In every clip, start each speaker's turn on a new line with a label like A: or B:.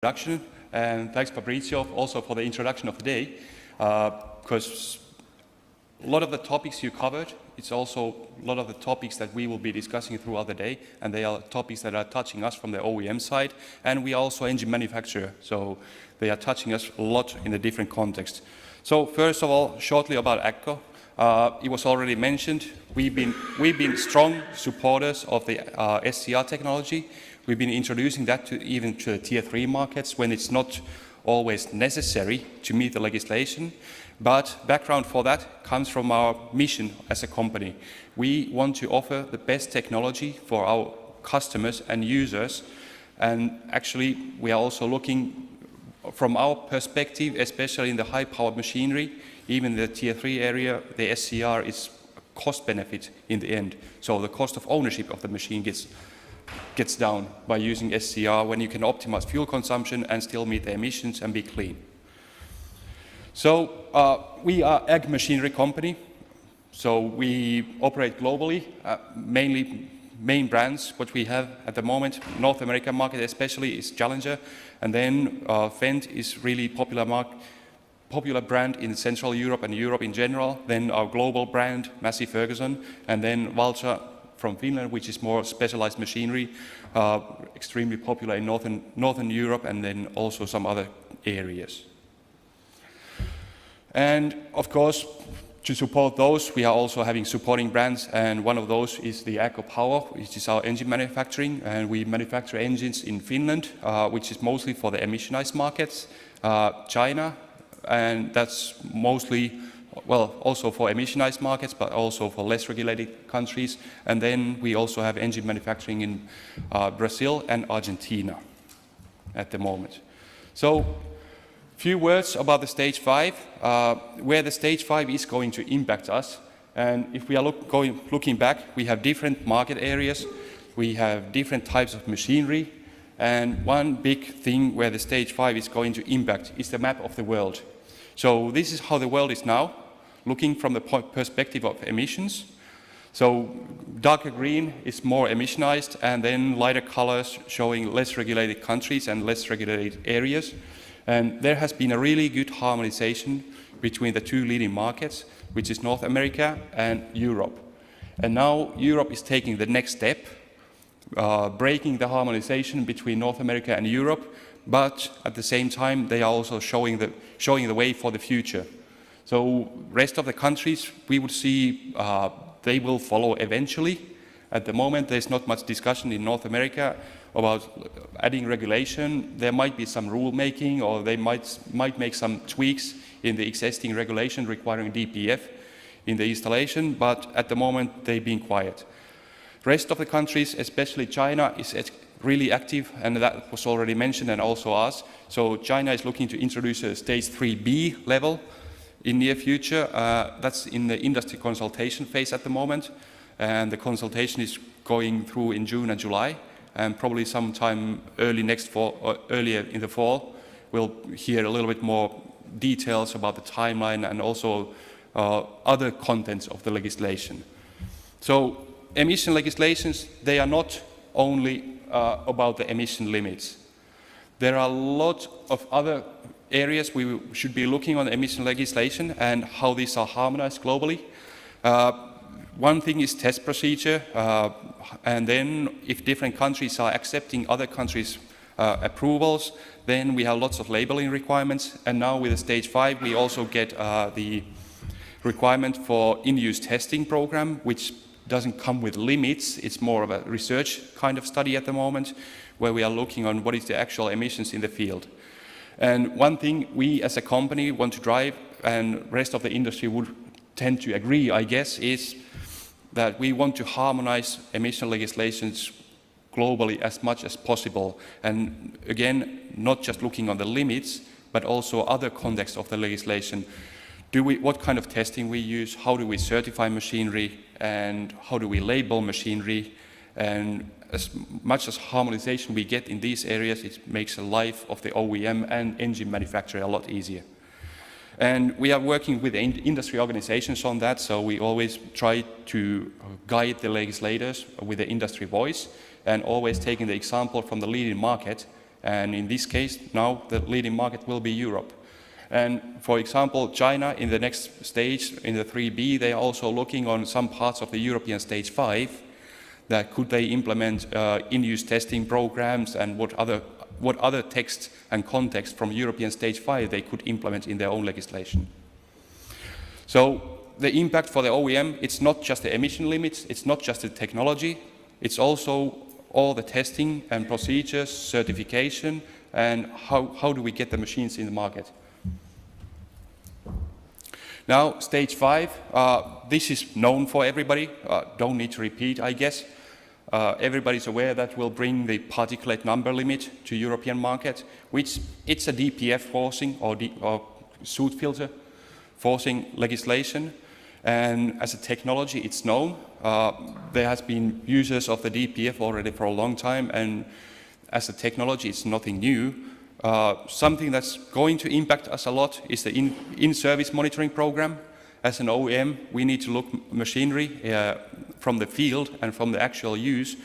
A: introduction, and thanks Fabrizio also for the introduction of the day, because a lot of the topics you covered, it's also a lot of the topics that we will be discussing throughout the day, and they are topics that are touching us from the OEM side, and we are also engine manufacturer, so they are touching us a lot in a different context. So first of all, shortly about AGCO. It was already mentioned, we've been strong supporters of the SCR technology. We've been introducing that even to the Tier 3 markets when it's not always necessary to meet the legislation. But background for that comes from our mission as a company. We want to offer the best technology for our customers and users. And actually, we are also looking from our perspective, especially in the high-powered machinery, even in the Tier 3 area, the SCR is a cost benefit in the end. So the cost of ownership of the machine gets down by using SCR when you can optimize fuel consumption and still meet the emissions and be clean. So we are ag machinery company. So we operate globally, main brands, what we have at the moment, North American market especially is Challenger, and then Fendt is really popular brand in Central Europe and Europe in general, then our global brand, Massey Ferguson, and then Valtra from Finland, which is more specialized machinery, extremely popular in Northern Europe and then also some other areas. And of course, to support those, we are also having supporting brands, and one of those is the AGCO Power, which is our engine manufacturing, and we manufacture engines in Finland, which is mostly for the emissionized markets, China, and that's mostly, well, also for emissionized markets, but also for less regulated countries. And then we also have engine manufacturing in Brazil and Argentina at the moment. So, few words about the stage 5, where the stage 5 is going to impact us. And if we are looking back, we have different market areas, we have different types of machinery, and one big thing where the stage 5 is going to impact is the map of the world. So this is how the world is now, looking from the perspective of emissions. So darker green is more emissionized, and then lighter colors showing less regulated countries and less regulated areas. And there has been a really good harmonization between the two leading markets, which is North America and Europe. And now Europe is taking the next step, breaking the harmonization between North America and Europe, but at the same time they are also showing the way for the future. So rest of the countries, we would see they will follow eventually. At the moment, there's not much discussion in North America about adding regulation. There might be some rule making, or they might make some tweaks in the existing regulation requiring DPF in the installation, but at the moment they've been quiet. Rest of the countries, especially China, is really active, and that was already mentioned, and also us. So China is looking to introduce a stage 3B level in near future. That's in the industry consultation phase at the moment, and the consultation is going through in June and July, and probably sometime early next fall or earlier in the fall we'll hear a little bit more details about the timeline and also other contents of the legislation. So emission legislations, they are not only about the emission limits. There are a lot of other areas we should be looking on emission legislation and how these are harmonized globally. One thing is test procedure, and then if different countries are accepting other countries' approvals, then we have lots of labeling requirements. And now with the stage 5, we also get the requirement for in-use testing program, which doesn't come with limits. It's more of a research kind of study at the moment, where we are looking on what is the actual emissions in the field. And one thing we as a company want to drive, and rest of the industry would tend to agree, I guess, is that we want to harmonize emission legislations globally as much as possible. And again, not just looking on the limits, but also other contexts of the legislation. What kind of testing we use, how do we certify machinery, and how do we label machinery, and as much as harmonization we get in these areas, it makes the life of the OEM and engine manufacturer a lot easier. And we are working with industry organizations on that, so we always try to guide the legislators with the industry voice, and always taking the example from the leading market And in this case, now the leading market will be Europe. And for example, China in the next stage, in the 3B, they are also looking on some parts of the European stage 5, that could they implement in-use testing programs, and what other text and context from European stage 5 they could implement in their own legislation. So the impact for the OEM, it's not just the emission limits, it's not just the technology, it's also all the testing and procedures, certification, and how do we get the machines in the market. Now, stage 5, this is known for everybody, don't need to repeat, I guess. Everybody's aware that we'll bring the particulate number limit to European market, which it's a DPF forcing or soot filter forcing legislation. And as a technology, it's known. There has been users of the DPF already for a long time, and as a technology, it's nothing new. Something that's going to impact us a lot is the in-service monitoring program. As an OEM, we need to look machinery from the field and from the actual use,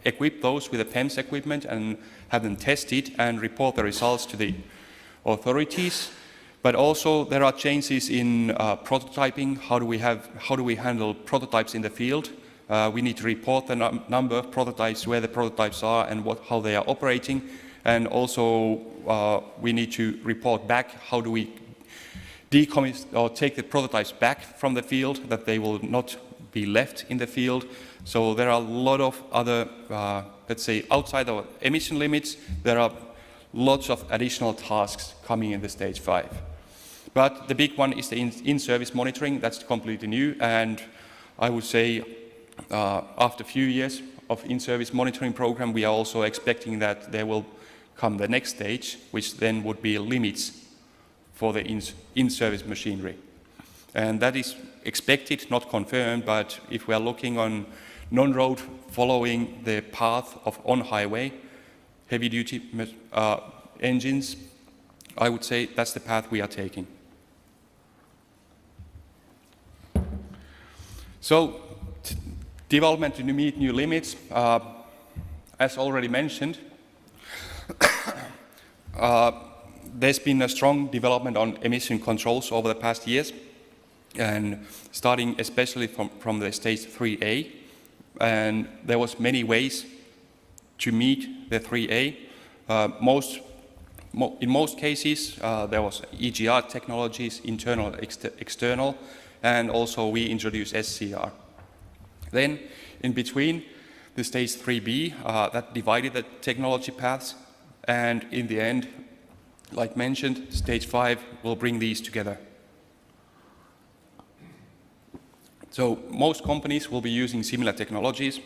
A: equip those with the PEMS equipment and have them tested and report the results to the authorities. But also there are changes in prototyping. How do we handle prototypes in the field? We need to report the number of prototypes, where the prototypes are, and how they are operating. And also we need to report back how do we decommit or take the prototypes back from the field, that they will not be left in the field. So there are a lot of other, let's say, outside of emission limits, there are lots of additional tasks coming in the stage 5. But the big one is the in-service monitoring. That's completely new, and I would say after a few years of in-service monitoring program, we are also expecting that there will come the next stage, which then would be limits for the in-service machinery. And that is expected, not confirmed, but if we are looking on non-road following the path of on-highway heavy-duty engines, I would say that's the path we are taking. So, development to meet new limits, as already mentioned, there's been a strong development on emission controls over the past years, and starting especially from the stage 3A, and there was many ways to meet the 3A. In most cases, there was EGR technologies, internal, external, and also we introduced SCR. Then, in between, the stage 3B, that divided the technology paths, and in the end, like mentioned, stage 5 will bring these together. So most companies will be using similar technologies,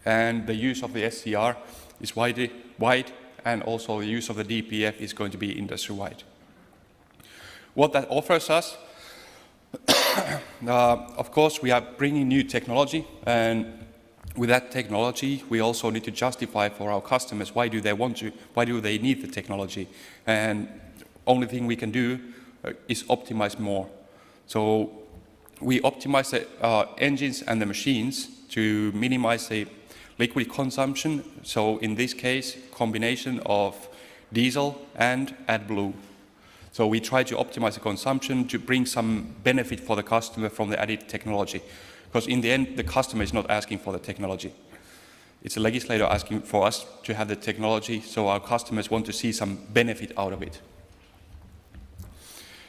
A: and the use of the SCR is wide, and also the use of the DPF is going to be industry-wide. What that offers us, of course, we are bringing new technology, and with that technology, we also need to justify for our customers why do they need the technology, and only thing we can do is optimize more. So we optimize the engines and the machines to minimize the liquid consumption. So in this case, combination of diesel and AdBlue. So we try to optimize the consumption to bring some benefit for the customer from the added technology. Because in the end, the customer is not asking for the technology. It's a legislator asking for us to have the technology, so our customers want to see some benefit out of it.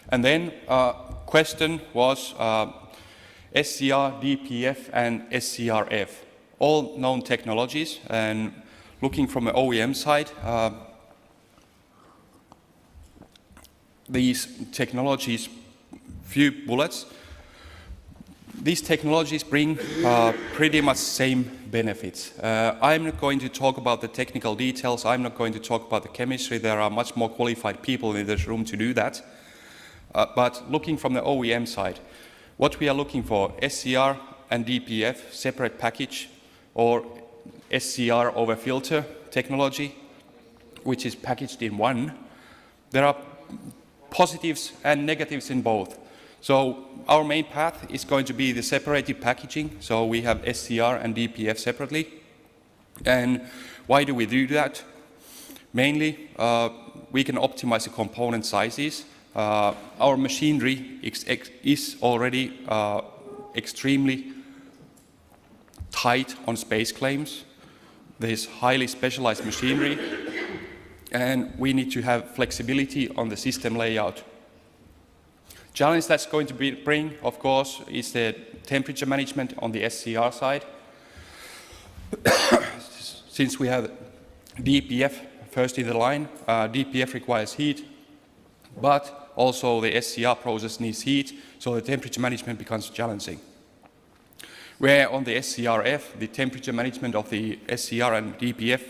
A: And then question was SCR, DPF, and SCRF, all known technologies. And looking from the OEM side, these technologies, few bullets. These technologies bring pretty much same benefits. I'm not going to talk about the technical details. I'm not going to talk about the chemistry. There are much more qualified people in this room to do that. But looking from the OEM side, what we are looking for, SCR and DPF, separate package, or SCR over filter technology, which is packaged in one. There are positives and negatives in both. So our main path is going to be the separated packaging. So we have SCR and DPF separately. And why do we do that? Mainly, we can optimize the component sizes. Our machinery is already extremely tight on space claims. There's highly specialized machinery, and we need to have flexibility on the system layout. Challenge that's going to bring, of course, is the temperature management on the SCR side. Since we have DPF first in the line, DPF requires heat, but also the SCR process needs heat, so the temperature management becomes challenging. Where on the SCRF, the temperature management of the SCR and DPF,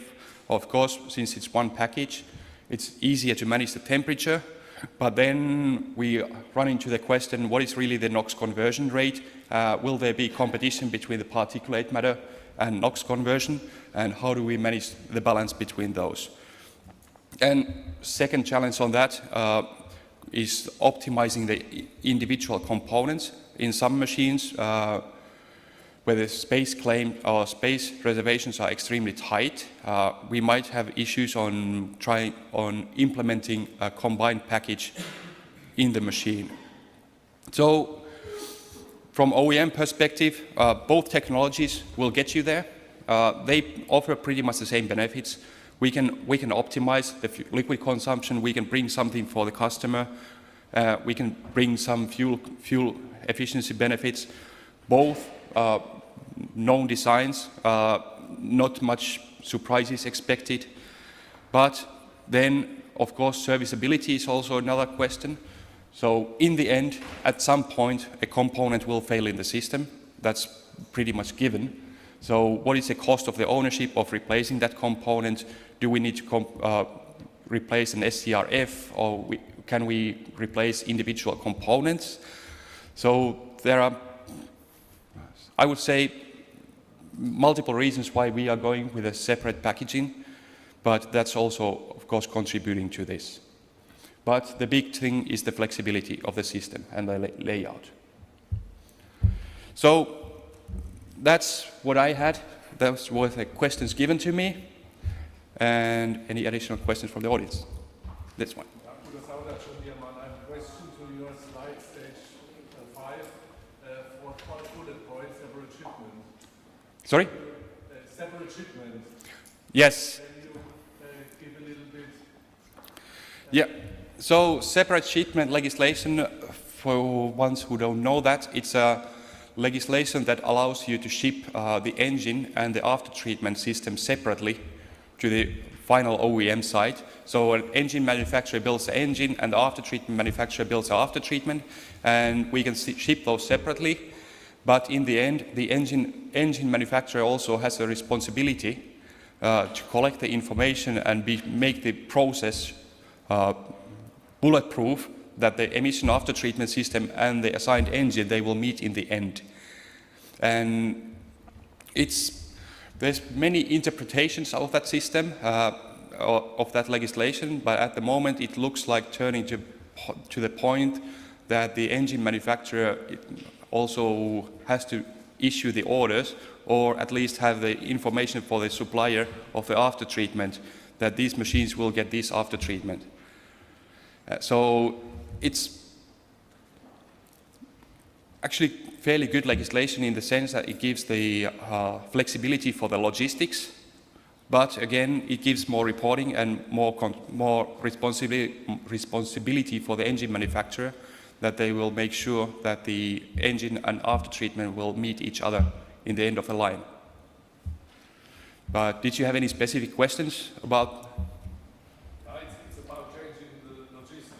A: of course, since it's one package, it's easier to manage the temperature, but then we run into the question, what is really the NOx conversion rate? Will there be competition between the particulate matter and NOx conversion, and how do we manage the balance between those? And second challenge on that is optimizing the individual components. In some machines, where the space claim or space reservations are extremely tight, we might have issues on implementing a combined package in the machine. So, from OEM perspective, both technologies will get you there. They offer pretty much the same benefits. We can optimize the liquid consumption. We can bring something for the customer. We can bring some fuel efficiency benefits. Both known designs, not much surprises expected. But then, of course, serviceability is also another question. So in the end, at some point, a component will fail in the system. That's pretty much given. So what is the cost of the ownership of replacing that component? Do we need to replace an SCRF, or can we replace individual components? So there are, I would say, multiple reasons why we are going with a separate packaging, but that's also, of course, contributing to this. But the big thing is the flexibility of the system and the layout. So that's what I had. Those were the questions given to me. And any additional questions from the audience? This one.
B: Question to your slide, stage 5, for bullet points, separate shipment.
A: Sorry?
B: Separate shipment.
A: Yes.
B: Can you give a little bit?
A: Yeah. So separate shipment legislation, for ones who don't know that, it's a legislation that allows you to ship the engine and the after-treatment system separately to the final OEM site. So an engine manufacturer builds the engine and the after-treatment manufacturer builds the after-treatment, and we can ship those separately. But in the end, the engine manufacturer also has a responsibility to collect the information and make the process bulletproof, that the emission after-treatment system and the assigned engine, they will meet in the end. And there's many interpretations of that system, of that legislation, but at the moment it looks like turning to the point that the engine manufacturer also has to issue the orders, or at least have the information for the supplier of the after-treatment, that these machines will get this after-treatment. So it's actually fairly good legislation in the sense that it gives the flexibility for the logistics, but again, it gives more reporting and more responsibility for the engine manufacturer, that they will make sure that the engine and after-treatment will meet each other in the end of the line. But did you have any specific questions about?
B: It's about changing the logistics.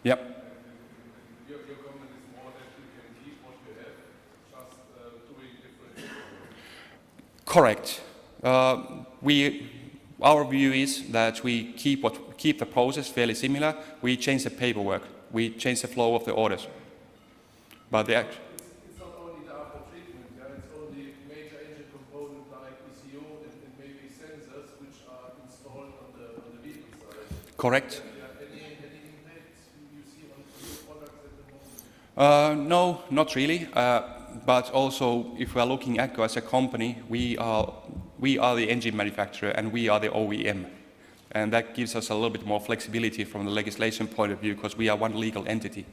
A: Yep.
B: Your comment is more that you can keep what you have, just doing different.
A: Correct. Our view is that we keep the process fairly similar. We change the paperwork. We change the flow of the orders. But it's
B: not only the after-treatment, it's only major engine components like ECU and maybe sensors which are installed on the vehicle side.
A: Correct.
B: Any impacts you see on your products at the moment?
A: No, not really. But also, if we are looking at AGCO as a company, we are the engine manufacturer and we are the OEM. And that gives us a little bit more flexibility from the legislation point of view, because we are one legal entity.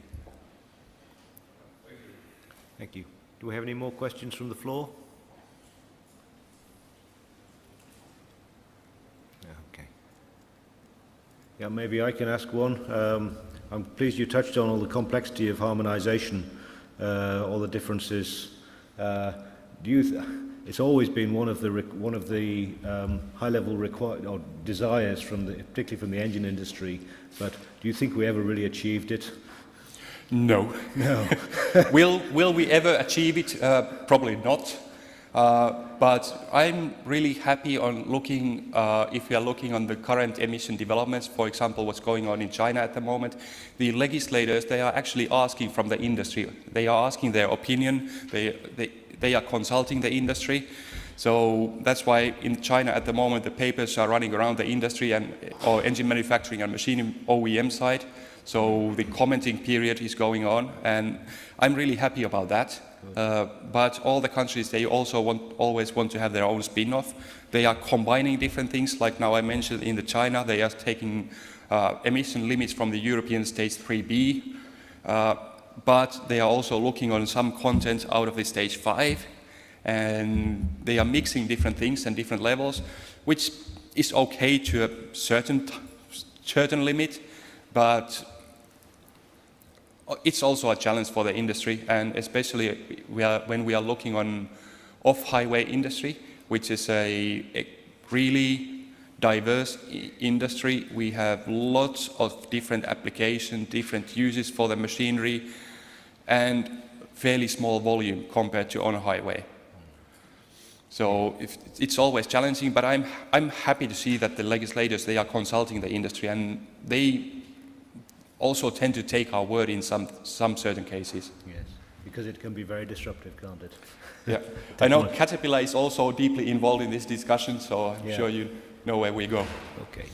C: Thank you. Do we have any more questions from the floor? Okay. Yeah, maybe I can ask one. I'm pleased you touched on all the complexity of harmonisation, all the differences. It's always been one of the high-level desires particularly from the engine industry. But do you think we ever really achieved it?
A: No.
C: No.
A: Will we ever achieve it? Probably not. But I'm really happy on looking, if we are looking on the current emission developments, for example, what's going on in China at the moment, the legislators, they are actually asking from the industry. They are asking their opinion. They are consulting the industry. So that's why in China at the moment, the papers are running around the industry or engine manufacturing and machining OEM side. So the commenting period is going on, and I'm really happy about that. But all the countries, they also always want to have their own spin-off. They are combining different things, like now I mentioned in China, they are taking emission limits from the European Stage 3B, but they are also looking on some content out of the Stage 5, and they are mixing different things and different levels, which is okay to a certain limit, but it's also a challenge for the industry, and especially when we are looking on off-highway industry, which is a really diverse industry. We have lots of different applications, different uses for the machinery, and fairly small volume compared to on-highway. So it's always challenging, but I'm happy to see that the legislators, they are consulting the industry, and they also tend to take our word in some certain cases.
C: Yes, because it can be very disruptive, can't it?
A: Yeah, I know Caterpillar is also deeply involved in this discussion, so I'm sure you know where we go.
C: Okay.